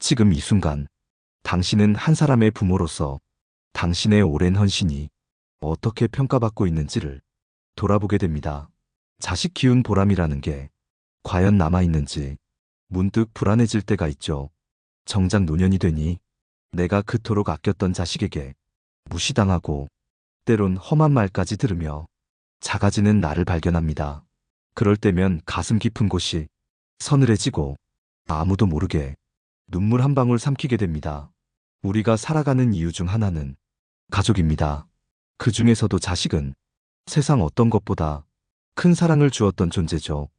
지금 이 순간 당신은 한 사람의 부모로서 당신의 오랜 헌신이 어떻게 평가받고 있는지를 돌아보게 됩니다. 자식 키운 보람이라는 게 과연 남아있는지 문득 불안해질 때가 있죠. 정작 노년이 되니 내가 그토록 아꼈던 자식에게 무시당하고 때론 험한 말까지 들으며 작아지는 나를 발견합니다. 그럴 때면 가슴 깊은 곳이 서늘해지고 아무도 모르게 눈물 한 방울 삼키게 됩니다. 우리가 살아가는 이유 중 하나는 가족입니다. 그 중에서도 자식은 세상 어떤 것보다 큰 사랑을 주었던 존재죠.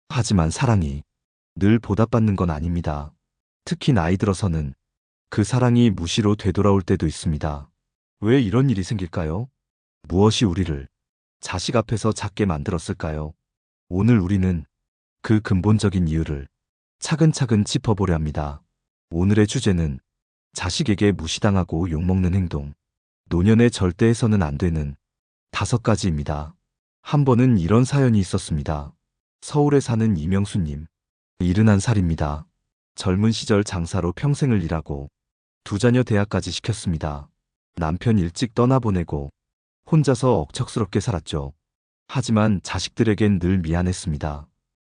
하지만 사랑이 늘 보답받는 건 아닙니다. 특히 나이 들어서는 그 사랑이 무시로 되돌아올 때도 있습니다. 왜 이런 일이 생길까요? 무엇이 우리를 자식 앞에서 작게 만들었을까요? 오늘 우리는 그 근본적인 이유를 차근차근 짚어보려 합니다. 오늘의 주제는 자식에게 무시당하고 욕먹는 행동, 노년에 절대 해서는 안 되는 5가지입니다. 한 번은 이런 사연이 있었습니다. 서울에 사는 이명수님, 71살입니다. 젊은 시절 장사로 평생을 일하고 두 자녀 대학까지 시켰습니다. 남편 일찍 떠나보내고 혼자서 억척스럽게 살았죠. 하지만 자식들에겐 늘 미안했습니다.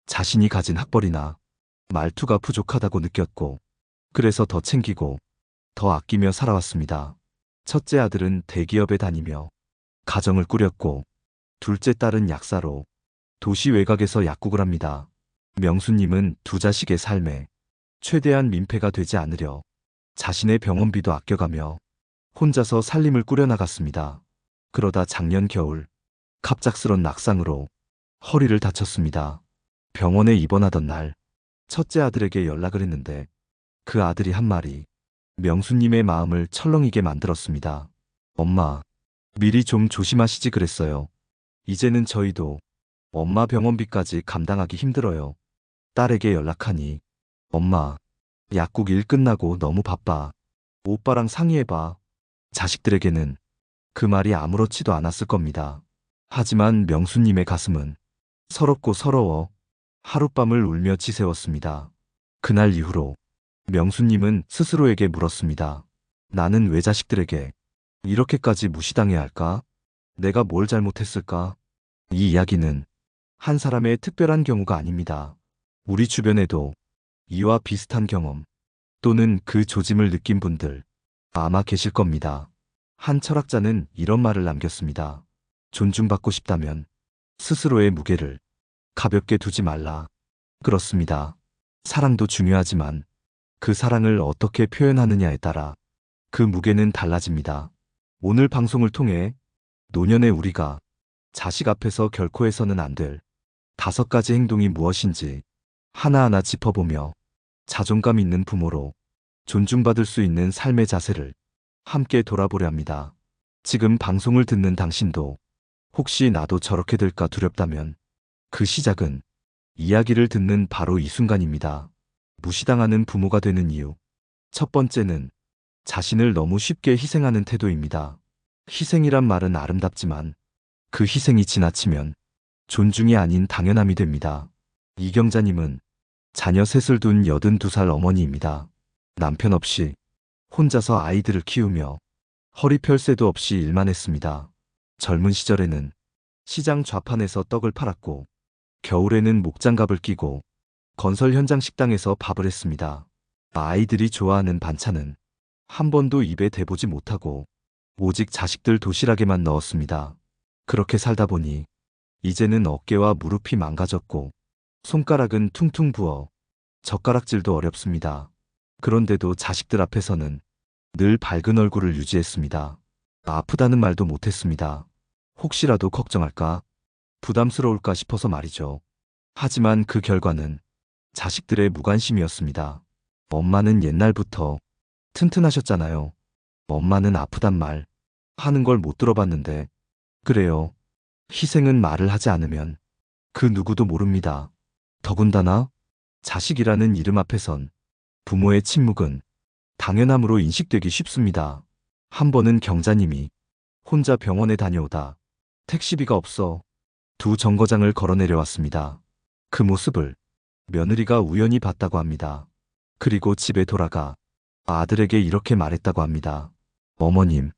자신이 가진 학벌이나 말투가 부족하다고 느꼈고 그래서 더 챙기고 더 아끼며 살아왔습니다. 첫째 아들은 대기업에 다니며 가정을 꾸렸고 둘째 딸은 약사로 도시 외곽에서 약국을 합니다. 명수님은 두 자식의 삶에 최대한 민폐가 되지 않으려 자신의 병원비도 아껴가며 혼자서 살림을 꾸려나갔습니다. 그러다 작년 겨울 갑작스런 낙상으로 허리를 다쳤습니다. 병원에 입원하던 날 첫째 아들에게 연락을 했는데 그 아들이 한 말이 명수님의 마음을 철렁이게 만들었습니다. 엄마, 미리 좀 조심하시지 그랬어요. 이제는 저희도 엄마 병원비까지 감당하기 힘들어요. 딸에게 연락하니 엄마, 약국 일 끝나고 너무 바빠. 오빠랑 상의해봐. 자식들에게는 그 말이 아무렇지도 않았을 겁니다. 하지만 명수님의 가슴은 서럽고 서러워 하룻밤을 울며 지새웠습니다. 그날 이후로 명수님은 스스로에게 물었습니다. 나는 왜 자식들에게 이렇게까지 무시당해야 할까? 내가 뭘 잘못했을까? 이 이야기는 한 사람의 특별한 경우가 아닙니다. 우리 주변에도 이와 비슷한 경험 또는 그 조짐을 느낀 분들 아마 계실 겁니다. 한 철학자는 이런 말을 남겼습니다. 존중받고 싶다면 스스로의 무게를 가볍게 두지 말라. 그렇습니다. 사랑도 중요하지만 그 사랑을 어떻게 표현하느냐에 따라 그 무게는 달라집니다. 오늘 방송을 통해 노년의 우리가 자식 앞에서 결코 해서는 안 될 5가지 행동이 무엇인지 하나하나 짚어보며 자존감 있는 부모로 존중받을 수 있는 삶의 자세를 함께 돌아보려 합니다. 지금 방송을 듣는 당신도 혹시 나도 저렇게 될까 두렵다면 그 시작은 이야기를 듣는 바로 이 순간입니다. 무시당하는 부모가 되는 이유. 첫 번째는 자신을 너무 쉽게 희생하는 태도입니다. 희생이란 말은 아름답지만 그 희생이 지나치면 존중이 아닌 당연함이 됩니다. 이경자님은 자녀 셋을 둔 82살 어머니입니다. 남편 없이 혼자서 아이들을 키우며 허리 펼 새도 없이 일만 했습니다. 젊은 시절에는 시장 좌판에서 떡을 팔았고 겨울에는 목장갑을 끼고 건설 현장 식당에서 밥을 했습니다. 아이들이 좋아하는 반찬은 한 번도 입에 대보지 못하고 오직 자식들 도시락에만 넣었습니다. 그렇게 살다 보니 이제는 어깨와 무릎이 망가졌고 손가락은 퉁퉁 부어 젓가락질도 어렵습니다. 그런데도 자식들 앞에서는 늘 밝은 얼굴을 유지했습니다. 아프다는 말도 못했습니다. 혹시라도 걱정할까? 부담스러울까 싶어서 말이죠. 하지만 그 결과는 자식들의 무관심이었습니다. 엄마는 옛날부터 튼튼하셨잖아요. 엄마는 아프단 말 하는 걸 못 들어봤는데. 그래요. 희생은 말을 하지 않으면 그 누구도 모릅니다. 더군다나 자식이라는 이름 앞에선 부모의 침묵은 당연함으로 인식되기 쉽습니다. 한 번은 경자님이 혼자 병원에 다녀오다 택시비가 없어 두 정거장을 걸어 내려왔습니다. 그 모습을 며느리가 우연히 봤다고 합니다. 그리고 집에 돌아가 아들에게 이렇게 말했다고 합니다. 어머님,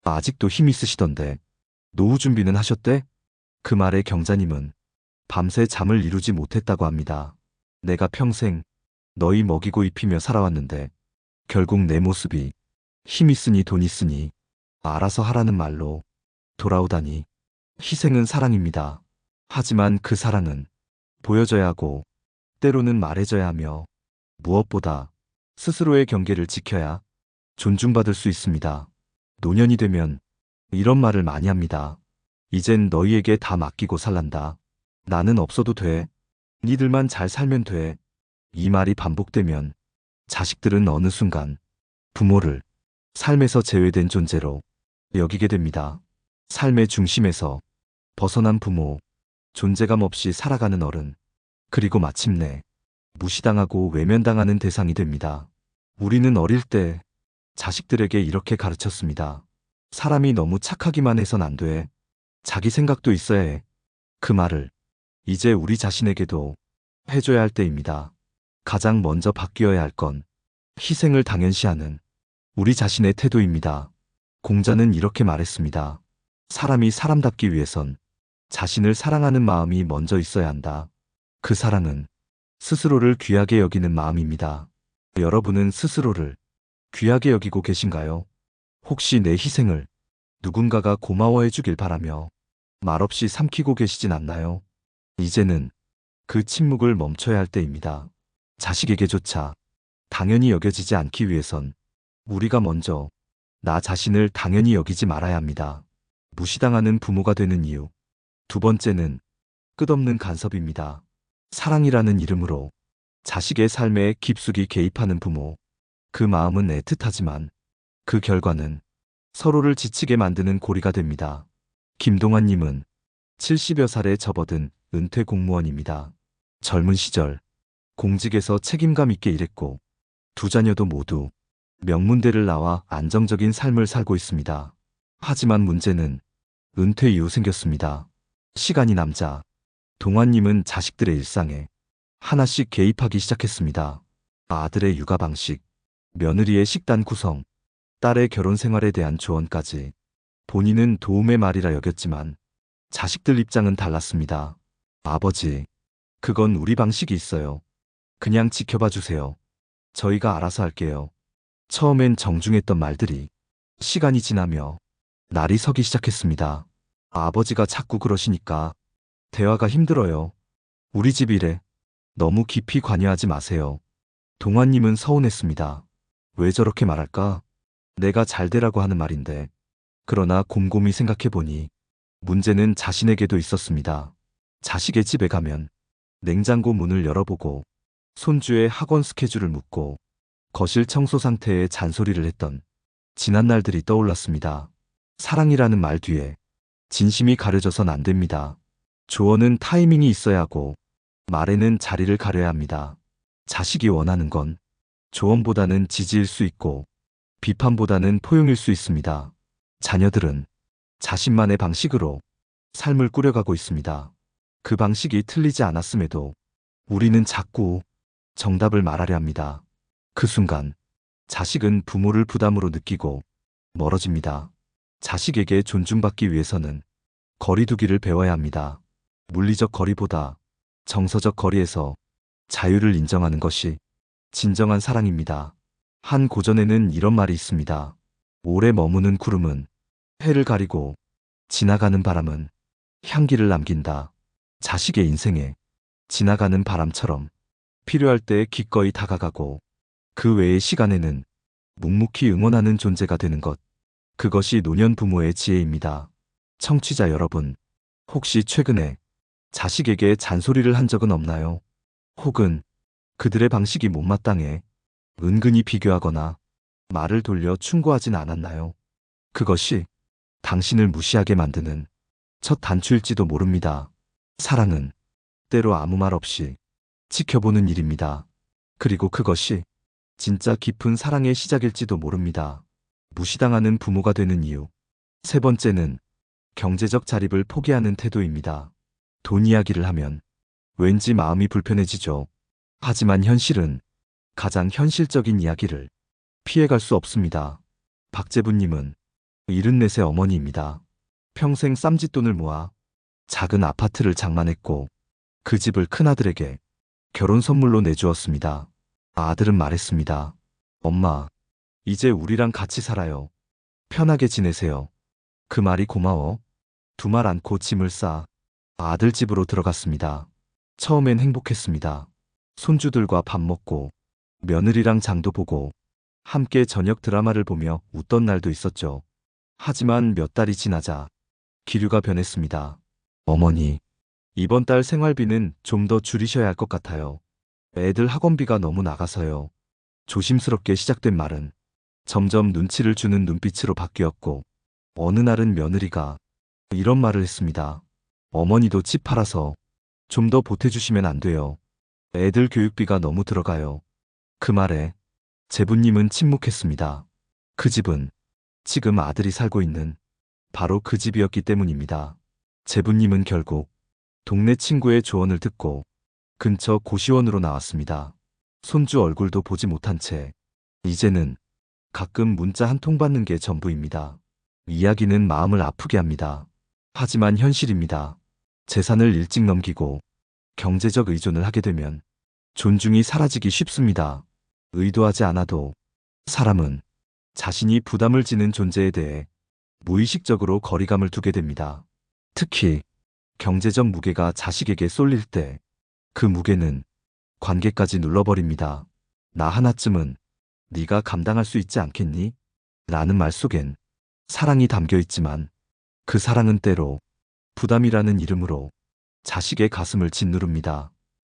아직도 힘 있으시던데 노후 준비는 하셨대? 그 말에 경자님은 밤새 잠을 이루지 못했다고 합니다. 내가 평생 너희 먹이고 입히며 살아왔는데 결국 내 모습이 힘 있으니 돈 있으니 알아서 하라는 말로 돌아오다니. 희생은 사랑입니다. 하지만 그 사랑은 보여져야 하고 때로는 말해져야 하며 무엇보다 스스로의 경계를 지켜야 존중받을 수 있습니다. 노년이 되면 이런 말을 많이 합니다. 이젠 너희에게 다 맡기고 살란다. 나는 없어도 돼. 니들만 잘 살면 돼. 이 말이 반복되면 자식들은 어느 순간 부모를 삶에서 제외된 존재로 여기게 됩니다. 삶의 중심에서 벗어난 부모, 존재감 없이 살아가는 어른, 그리고 마침내 무시당하고 외면당하는 대상이 됩니다. 우리는 어릴 때 자식들에게 이렇게 가르쳤습니다. 사람이 너무 착하기만 해선 안 돼. 자기 생각도 있어야 해. 그 말을 이제 우리 자신에게도 해줘야 할 때입니다. 가장 먼저 바뀌어야 할 건 희생을 당연시하는 우리 자신의 태도입니다. 공자는 이렇게 말했습니다. 사람이 사람답기 위해선 자신을 사랑하는 마음이 먼저 있어야 한다. 그 사랑은 스스로를 귀하게 여기는 마음입니다. 여러분은 스스로를 귀하게 여기고 계신가요? 혹시 내 희생을 누군가가 고마워해 주길 바라며 말없이 삼키고 계시진 않나요? 이제는 그 침묵을 멈춰야 할 때입니다. 자식에게조차 당연히 여겨지지 않기 위해선 우리가 먼저 나 자신을 당연히 여기지 말아야 합니다. 무시당하는 부모가 되는 이유. 두 번째는 끝없는 간섭입니다. 사랑이라는 이름으로 자식의 삶에 깊숙이 개입하는 부모. 그 마음은 애틋하지만 그 결과는 서로를 지치게 만드는 고리가 됩니다. 김동환님은 70여 살에 접어든 은퇴 공무원입니다. 젊은 시절 공직에서 책임감 있게 일했고 두 자녀도 모두 명문대를 나와 안정적인 삶을 살고 있습니다. 하지만 문제는 은퇴 이후 생겼습니다. 시간이 남자 동환님은 자식들의 일상에 하나씩 개입하기 시작했습니다. 아들의 육아 방식, 며느리의 식단 구성, 딸의 결혼 생활에 대한 조언까지. 본인은 도움의 말이라 여겼지만 자식들 입장은 달랐습니다. 아버지, 그건 우리 방식이 있어요. 그냥 지켜봐 주세요. 저희가 알아서 할게요. 처음엔 정중했던 말들이 시간이 지나며 날이 서기 시작했습니다. 아버지가 자꾸 그러시니까 대화가 힘들어요. 우리 집 일에 너무 깊이 관여하지 마세요. 동환님은 서운했습니다. 왜 저렇게 말할까? 내가 잘 되라고 하는 말인데. 그러나 곰곰이 생각해보니 문제는 자신에게도 있었습니다. 자식의 집에 가면 냉장고 문을 열어보고 손주의 학원 스케줄을 묻고 거실 청소 상태에 잔소리를 했던 지난 날들이 떠올랐습니다. 사랑이라는 말 뒤에 진심이 가려져선 안 됩니다. 조언은 타이밍이 있어야 하고 말에는 자리를 가려야 합니다. 자식이 원하는 건 조언보다는 지지일 수 있고 비판보다는 포용일 수 있습니다. 자녀들은 자신만의 방식으로 삶을 꾸려가고 있습니다. 그 방식이 틀리지 않았음에도 우리는 자꾸 정답을 말하려 합니다. 그 순간 자식은 부모를 부담으로 느끼고 멀어집니다. 자식에게 존중받기 위해서는 거리두기를 배워야 합니다. 물리적 거리보다 정서적 거리에서 자유를 인정하는 것이 진정한 사랑입니다. 한 고전에는 이런 말이 있습니다. 오래 머무는 구름은 해를 가리고 지나가는 바람은 향기를 남긴다. 자식의 인생에 지나가는 바람처럼 필요할 때 기꺼이 다가가고 그 외의 시간에는 묵묵히 응원하는 존재가 되는 것. 그것이 노년 부모의 지혜입니다. 청취자 여러분, 혹시 최근에 자식에게 잔소리를 한 적은 없나요? 혹은 그들의 방식이 못마땅해 은근히 비교하거나 말을 돌려 충고하진 않았나요? 그것이 당신을 무시하게 만드는 첫 단추일지도 모릅니다. 사랑은 때로 아무 말 없이 지켜보는 일입니다. 그리고 그것이 진짜 깊은 사랑의 시작일지도 모릅니다. 무시당하는 부모가 되는 이유. 세 번째는 경제적 자립을 포기하는 태도입니다. 돈 이야기를 하면 왠지 마음이 불편해지죠. 하지만 현실은 가장 현실적인 이야기를 피해갈 수 없습니다. 박재부님은 74세 어머니입니다. 평생 쌈짓돈을 모아 작은 아파트를 장만했고 그 집을 큰아들에게 결혼 선물로 내주었습니다. 아들은 말했습니다. 엄마, 이제 우리랑 같이 살아요. 편하게 지내세요. 그 말이 고마워. 두 말 안고 짐을 싸 아들 집으로 들어갔습니다. 처음엔 행복했습니다. 손주들과 밥 먹고 며느리랑 장도 보고 함께 저녁 드라마를 보며 웃던 날도 있었죠. 하지만 몇 달이 지나자 기류가 변했습니다. 어머니, 이번 달 생활비는 좀 더 줄이셔야 할 것 같아요. 애들 학원비가 너무 나가서요. 조심스럽게 시작된 말은 점점 눈치를 주는 눈빛으로 바뀌었고 어느 날은 며느리가 이런 말을 했습니다. 어머니도 집 팔아서 좀 더 보태주시면 안 돼요. 애들 교육비가 너무 들어가요. 그 말에 제부님은 침묵했습니다. 그 집은 지금 아들이 살고 있는 바로 그 집이었기 때문입니다. 제부님은 결국 동네 친구의 조언을 듣고 근처 고시원으로 나왔습니다. 손주 얼굴도 보지 못한 채 이제는 가끔 문자 한 통 받는 게 전부입니다. 이야기는 마음을 아프게 합니다. 하지만 현실입니다. 재산을 일찍 넘기고 경제적 의존을 하게 되면 존중이 사라지기 쉽습니다. 의도하지 않아도 사람은 자신이 부담을 지는 존재에 대해 무의식적으로 거리감을 두게 됩니다. 특히 경제적 무게가 자식에게 쏠릴 때 그 무게는 관계까지 눌러버립니다. 나 하나쯤은 네가 감당할 수 있지 않겠니? 라는 말 속엔 사랑이 담겨 있지만 그 사랑은 때로 부담이라는 이름으로 자식의 가슴을 짓누릅니다.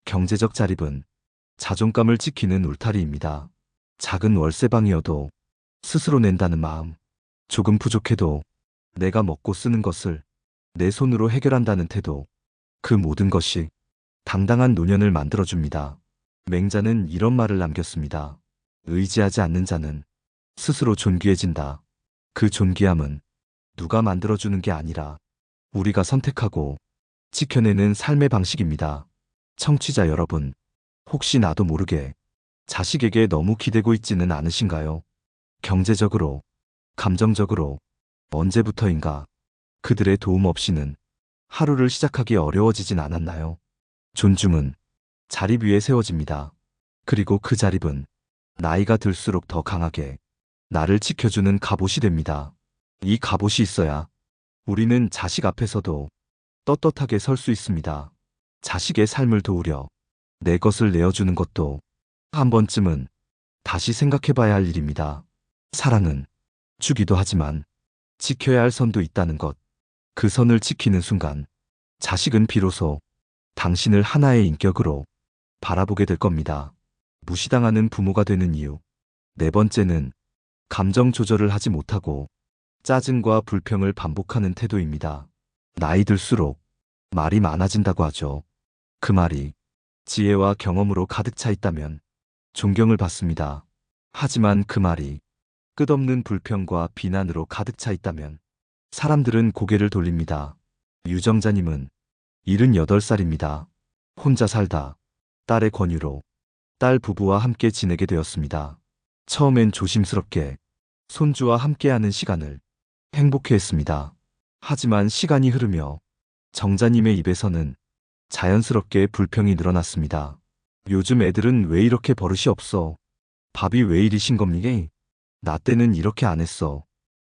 경제적 자립은 자존감을 지키는 울타리입니다. 작은 월세방이어도 스스로 낸다는 마음, 조금 부족해도 내가 먹고 쓰는 것을 내 손으로 해결한다는 태도, 그 모든 것이 당당한 노년을 만들어줍니다. 맹자는 이런 말을 남겼습니다. 의지하지 않는 자는 스스로 존귀해진다. 그 존귀함은 누가 만들어주는 게 아니라 우리가 선택하고 지켜내는 삶의 방식입니다. 청취자 여러분, 혹시 나도 모르게 자식에게 너무 기대고 있지는 않으신가요? 경제적으로, 감정적으로, 언제부터인가 그들의 도움 없이는 하루를 시작하기 어려워지진 않았나요? 존중은 자립 위에 세워집니다. 그리고 그 자립은 나이가 들수록 더 강하게 나를 지켜주는 갑옷이 됩니다. 이 갑옷이 있어야 우리는 자식 앞에서도 떳떳하게 설 수 있습니다. 자식의 삶을 도우려 내 것을 내어주는 것도 한 번쯤은 다시 생각해봐야 할 일입니다. 사랑은 주기도 하지만 지켜야 할 선도 있다는 것. 그 선을 지키는 순간 자식은 비로소 당신을 하나의 인격으로 바라보게 될 겁니다. 무시당하는 부모가 되는 이유. 네 번째는 감정 조절을 하지 못하고 짜증과 불평을 반복하는 태도입니다. 나이 들수록 말이 많아진다고 하죠. 그 말이 지혜와 경험으로 가득 차 있다면 존경을 받습니다. 하지만 그 말이 끝없는 불평과 비난으로 가득 차 있다면 사람들은 고개를 돌립니다. 유정자님은 78살입니다. 혼자 살다 딸의 권유로 딸 부부와 함께 지내게 되었습니다. 처음엔 조심스럽게 손주와 함께하는 시간을 행복해했습니다. 하지만 시간이 흐르며 정자님의 입에서는 자연스럽게 불평이 늘어났습니다. 요즘 애들은 왜 이렇게 버릇이 없어? 밥이 왜 이리신 겁니까? 나 때는 이렇게 안 했어.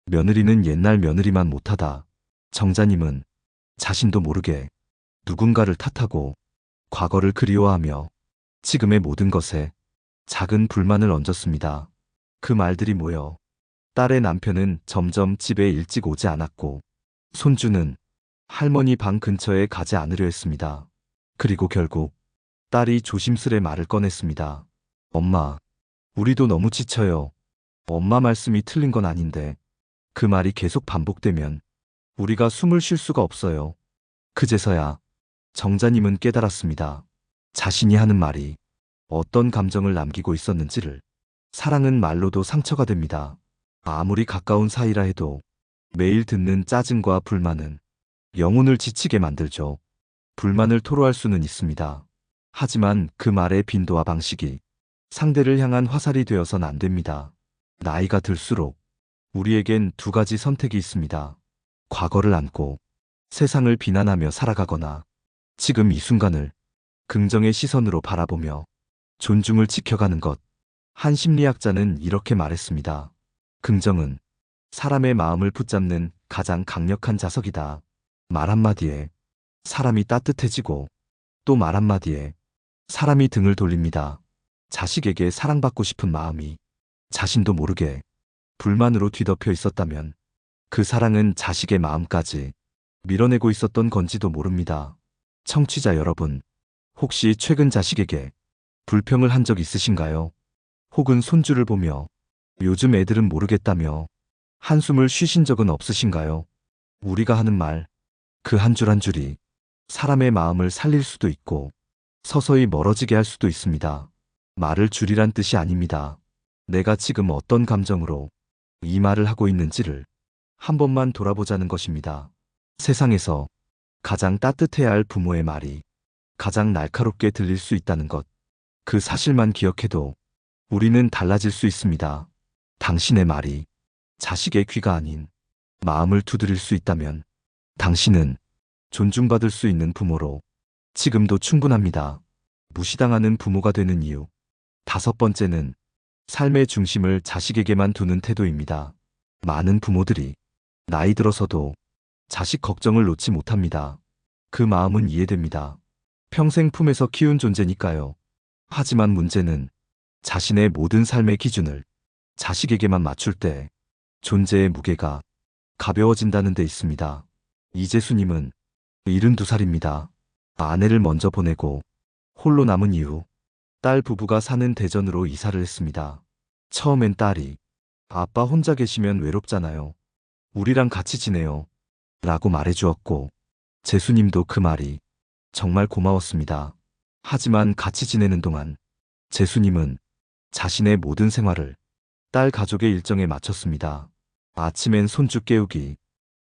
며느리는 옛날 며느리만 못하다. 정자님은 자신도 모르게 누군가를 탓하고 과거를 그리워하며 지금의 모든 것에 작은 불만을 얹었습니다. 그 말들이 모여 딸의 남편은 점점 집에 일찍 오지 않았고 손주는 할머니 방 근처에 가지 않으려 했습니다. 그리고 결국 딸이 조심스레 말을 꺼냈습니다. 엄마, 우리도 너무 지쳐요. 엄마 말씀이 틀린 건 아닌데 그 말이 계속 반복되면 우리가 숨을 쉴 수가 없어요. 그제서야 정자님은 깨달았습니다. 자신이 하는 말이 어떤 감정을 남기고 있었는지를. 사랑은 말로도 상처가 됩니다. 아무리 가까운 사이라 해도 매일 듣는 짜증과 불만은 영혼을 지치게 만들죠. 불만을 토로할 수는 있습니다. 하지만 그 말의 빈도와 방식이 상대를 향한 화살이 되어선 안 됩니다. 나이가 들수록 우리에겐 두 가지 선택이 있습니다. 과거를 안고 세상을 비난하며 살아가거나 지금 이 순간을 긍정의 시선으로 바라보며 존중을 지켜가는 것. 한 심리학자는 이렇게 말했습니다. 긍정은 사람의 마음을 붙잡는 가장 강력한 자석이다. 말 한마디에 사람이 따뜻해지고 또 말 한마디에 사람이 등을 돌립니다. 자식에게 사랑받고 싶은 마음이 자신도 모르게 불만으로 뒤덮여 있었다면 그 사랑은 자식의 마음까지 밀어내고 있었던 건지도 모릅니다. 청취자 여러분, 혹시 최근 자식에게 불평을 한 적 있으신가요? 혹은 손주를 보며 요즘 애들은 모르겠다며 한숨을 쉬신 적은 없으신가요? 우리가 하는 말, 그 한 줄 한 줄이 사람의 마음을 살릴 수도 있고 서서히 멀어지게 할 수도 있습니다. 말을 줄이란 뜻이 아닙니다. 내가 지금 어떤 감정으로 이 말을 하고 있는지를 한 번만 돌아보자는 것입니다. 세상에서 가장 따뜻해야 할 부모의 말이 가장 날카롭게 들릴 수 있다는 것. 그 사실만 기억해도 우리는 달라질 수 있습니다. 당신의 말이 자식의 귀가 아닌 마음을 두드릴 수 있다면 당신은 존중받을 수 있는 부모로 지금도 충분합니다. 무시당하는 부모가 되는 이유. 5번째는 삶의 중심을 자식에게만 두는 태도입니다. 많은 부모들이 나이 들어서도 자식 걱정을 놓지 못합니다. 그 마음은 이해됩니다. 평생 품에서 키운 존재니까요. 하지만 문제는 자신의 모든 삶의 기준을 자식에게만 맞출 때 존재의 무게가 가벼워진다는 데 있습니다. 이재수님은 72살입니다. 아내를 먼저 보내고 홀로 남은 이후 딸 부부가 사는 대전으로 이사를 했습니다. 처음엔 딸이 아빠 혼자 계시면 외롭잖아요. 우리랑 같이 지내요. 라고 말해주었고 재수님도 그 말이 정말 고마웠습니다. 하지만 같이 지내는 동안 재수님은 자신의 모든 생활을 딸 가족의 일정에 맞췄습니다. 아침엔 손주 깨우기,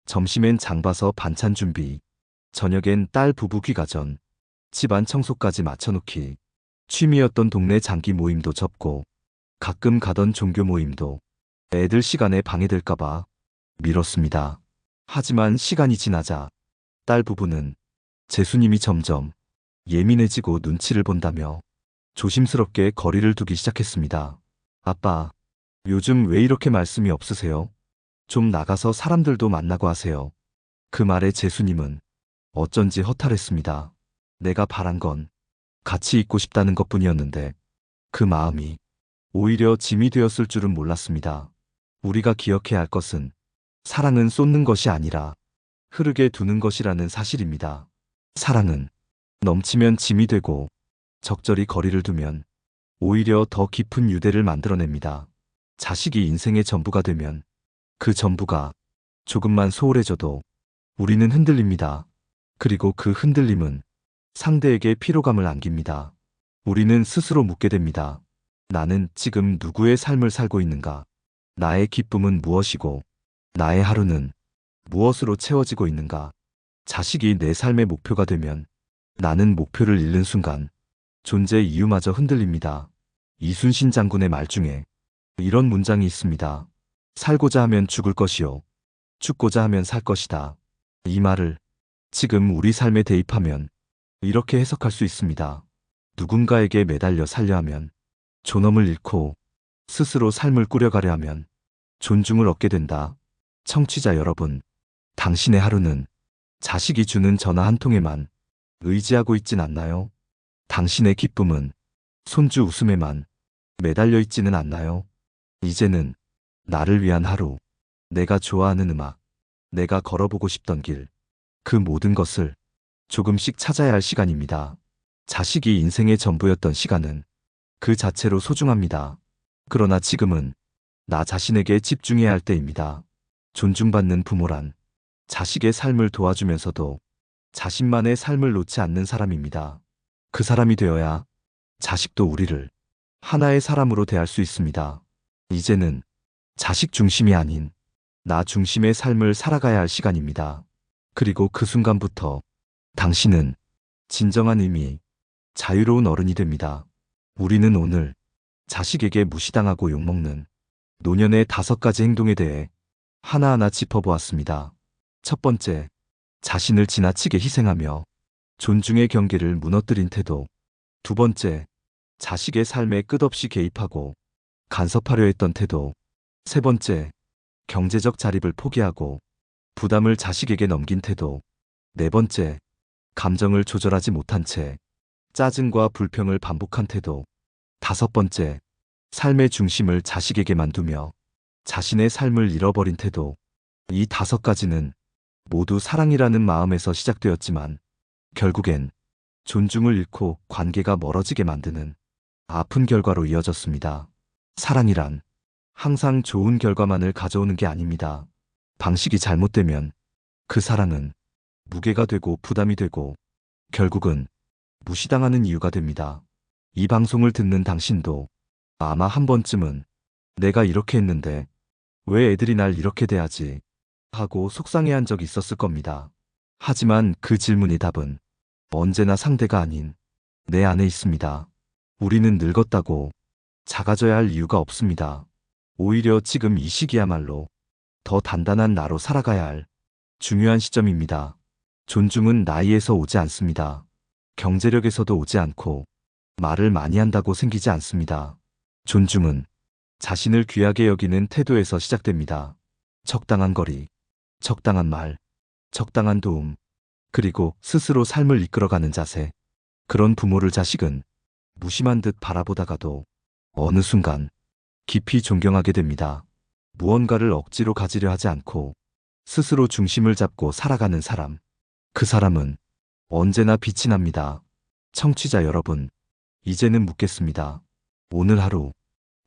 점심엔 장 봐서 반찬 준비, 저녁엔 딸 부부 귀가 전, 집안 청소까지 맞춰놓기, 취미였던 동네 장기 모임도 접고 가끔 가던 종교 모임도 애들 시간에 방해될까봐 미뤘습니다. 하지만 시간이 지나자 딸 부부는 재수님이 점점 예민해지고 눈치를 본다며 조심스럽게 거리를 두기 시작했습니다. 아빠, 요즘 왜 이렇게 말씀이 없으세요? 좀 나가서 사람들도 만나고 하세요. 그 말에 재수님은 어쩐지 허탈했습니다. 내가 바란 건 같이 있고 싶다는 것뿐이었는데 그 마음이 오히려 짐이 되었을 줄은 몰랐습니다. 우리가 기억해야 할 것은 사랑은 쏟는 것이 아니라 흐르게 두는 것이라는 사실입니다. 사랑은 넘치면 짐이 되고 적절히 거리를 두면 오히려 더 깊은 유대를 만들어냅니다. 자식이 인생의 전부가 되면 그 전부가 조금만 소홀해져도 우리는 흔들립니다. 그리고 그 흔들림은 상대에게 피로감을 안깁니다. 우리는 스스로 묻게 됩니다. 나는 지금 누구의 삶을 살고 있는가? 나의 기쁨은 무엇이고 나의 하루는 무엇으로 채워지고 있는가? 자식이 내 삶의 목표가 되면 나는 목표를 잃는 순간 존재 이유마저 흔들립니다. 이순신 장군의 말 중에 이런 문장이 있습니다. 살고자 하면 죽을 것이요. 죽고자 하면 살 것이다. 이 말을 지금 우리 삶에 대입하면 이렇게 해석할 수 있습니다. 누군가에게 매달려 살려 하면 존엄을 잃고 스스로 삶을 꾸려가려 하면 존중을 얻게 된다. 청취자 여러분, 당신의 하루는 자식이 주는 전화 한 통에만 의지하고 있진 않나요? 당신의 기쁨은 손주 웃음에만 매달려 있지는 않나요? 이제는 나를 위한 하루, 내가 좋아하는 음악, 내가 걸어보고 싶던 길, 그 모든 것을 조금씩 찾아야 할 시간입니다. 자식이 인생의 전부였던 시간은 그 자체로 소중합니다. 그러나 지금은 나 자신에게 집중해야 할 때입니다. 존중받는 부모란 자식의 삶을 도와주면서도 자신만의 삶을 놓지 않는 사람입니다. 그 사람이 되어야 자식도 우리를 하나의 사람으로 대할 수 있습니다. 이제는 자식 중심이 아닌 나 중심의 삶을 살아가야 할 시간입니다. 그리고 그 순간부터 당신은 진정한 의미, 자유로운 어른이 됩니다. 우리는 오늘 자식에게 무시당하고 욕먹는 노년의 5가지 행동에 대해 하나하나 짚어보았습니다. 첫 번째, 자신을 지나치게 희생하며 존중의 경계를 무너뜨린 태도. 두 번째, 자식의 삶에 끝없이 개입하고 간섭하려 했던 태도. 세 번째, 경제적 자립을 포기하고 부담을 자식에게 넘긴 태도. 네 번째, 감정을 조절하지 못한 채 짜증과 불평을 반복한 태도. 다섯 번째, 삶의 중심을 자식에게만 두며 자신의 삶을 잃어버린 태도. 이 5가지는 모두 사랑이라는 마음에서 시작되었지만 결국엔 존중을 잃고 관계가 멀어지게 만드는 아픈 결과로 이어졌습니다. 사랑이란 항상 좋은 결과만을 가져오는 게 아닙니다. 방식이 잘못되면 그 사랑은 무게가 되고 부담이 되고 결국은 무시당하는 이유가 됩니다. 이 방송을 듣는 당신도 아마 한 번쯤은 내가 이렇게 했는데 왜 애들이 날 이렇게 대하지 하고 속상해한 적이 있었을 겁니다. 하지만 그 질문의 답은 언제나 상대가 아닌 내 안에 있습니다. 우리는 늙었다고 작아져야 할 이유가 없습니다. 오히려 지금 이 시기야말로 더 단단한 나로 살아가야 할 중요한 시점입니다. 존중은 나이에서 오지 않습니다. 경제력에서도 오지 않고 말을 많이 한다고 생기지 않습니다. 존중은 자신을 귀하게 여기는 태도에서 시작됩니다. 적당한 거리, 적당한 말, 적당한 도움, 그리고 스스로 삶을 이끌어가는 자세. 그런 부모를 자식은 무심한 듯 바라보다가도 어느 순간 깊이 존경하게 됩니다. 무언가를 억지로 가지려 하지 않고 스스로 중심을 잡고 살아가는 사람. 그 사람은 언제나 빛이 납니다. 청취자 여러분, 이제는 묻겠습니다. 오늘 하루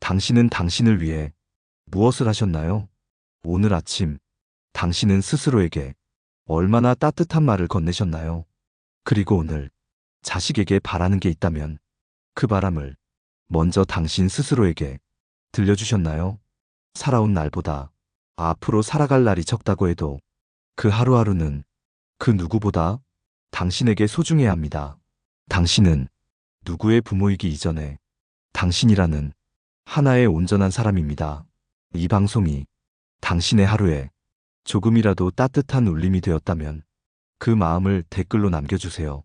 당신은 당신을 위해 무엇을 하셨나요? 오늘 아침 당신은 스스로에게 얼마나 따뜻한 말을 건네셨나요? 그리고 오늘 자식에게 바라는 게 있다면 그 바람을 먼저 당신 스스로에게 들려주셨나요? 살아온 날보다 앞으로 살아갈 날이 적다고 해도 그 하루하루는 그 누구보다 당신에게 소중해야 합니다. 당신은 누구의 부모이기 이전에 당신이라는 하나의 온전한 사람입니다. 이 방송이 당신의 하루에 조금이라도 따뜻한 울림이 되었다면 그 마음을 댓글로 남겨주세요.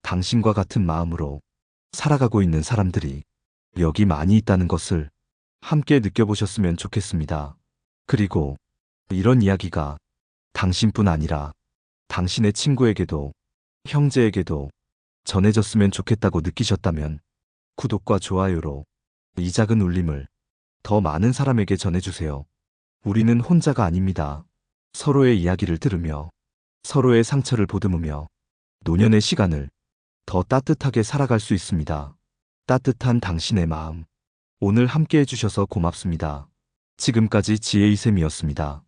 당신과 같은 마음으로 살아가고 있는 사람들이 여기 많이 있다는 것을 함께 느껴보셨으면 좋겠습니다. 그리고 이런 이야기가 당신뿐 아니라 당신의 친구에게도 형제에게도 전해졌으면 좋겠다고 느끼셨다면 구독과 좋아요로 이 작은 울림을 더 많은 사람에게 전해주세요. 우리는 혼자가 아닙니다. 서로의 이야기를 들으며 서로의 상처를 보듬으며 노년의 시간을 더 따뜻하게 살아갈 수 있습니다. 따뜻한 당신의 마음. 오늘 함께 해주셔서 고맙습니다. 지금까지 지혜이쌤이었습니다.